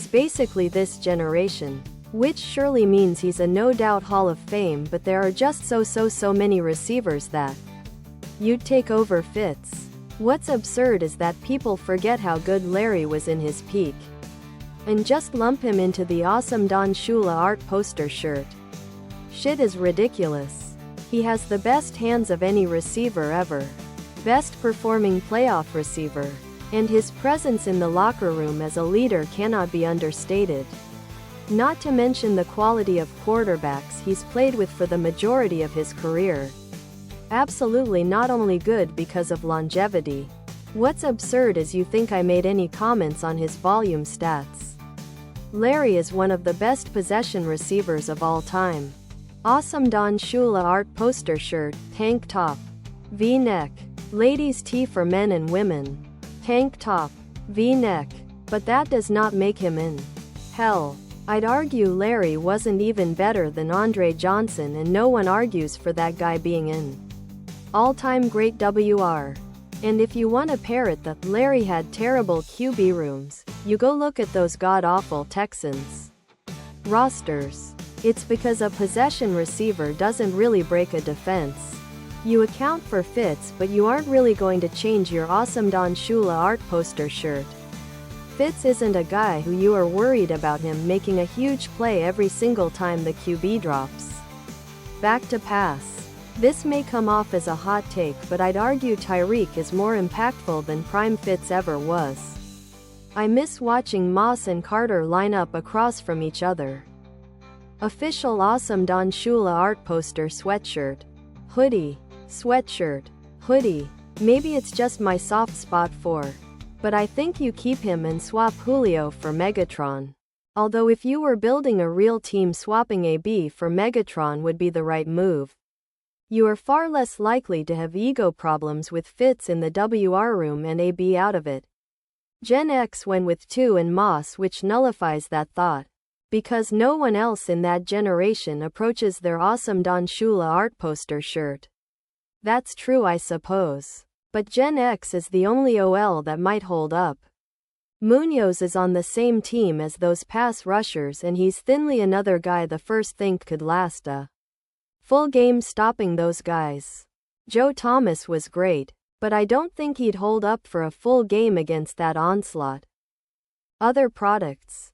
He's basically this generation. Which surely means he's a no-doubt Hall of Fame, but there are just so many receivers that you'd take over Fitz. What's absurd is that people forget how good Larry was in his peak and just lump him into the awesome Don Shula art poster shirt. Shit is ridiculous. He has the best hands of any receiver ever. Best performing playoff receiver. And his presence in the locker room as a leader cannot be understated. Not to mention the quality of quarterbacks he's played with for the majority of his career. Absolutely not only good because of longevity. What's absurd is you think I made any comments on his volume stats. Larry is one of the best possession receivers of all time. Awesome Don Shula art poster shirt, tank top, V-neck, ladies tee for men and women. Tank top, V-neck, but that does not make him in. Hell, I'd argue Larry wasn't even better than Andre Johnson, and no one argues for that guy being in all-time great WR. And if you want to parrot the Larry had terrible QB rooms, you go look at those god-awful Texans rosters. It's because a possession receiver doesn't really break a defense. You account for Fitz, but you aren't really going to change your awesome Don Shula art poster shirt. Fitz isn't a guy who you are worried about him making a huge play every single time the QB drops back to pass. This may come off as a hot take, but I'd argue Tyreek is more impactful than prime Fitz ever was. I miss watching Moss and Carter line up across from each other. Official awesome Don Shula art poster sweatshirt. Hoodie. Sweatshirt. Hoodie. Maybe it's just my soft spot for. But I think you keep him and swap Julio for Megatron. Although if you were building a real team, swapping AB for Megatron would be the right move. You are far less likely to have ego problems with Fitz in the WR room and AB out of it. Gen X went with 2 and Moss, which nullifies that thought. Because no one else in that generation approaches their awesome Don Shula art poster shirt. That's true, I suppose. But Gen X is the only OL that might hold up. Munoz is on the same team as those pass rushers, and he's thinly another guy the first think could last a full game stopping those guys. Joe Thomas was great, but I don't think he'd hold up for a full game against that onslaught. Other products.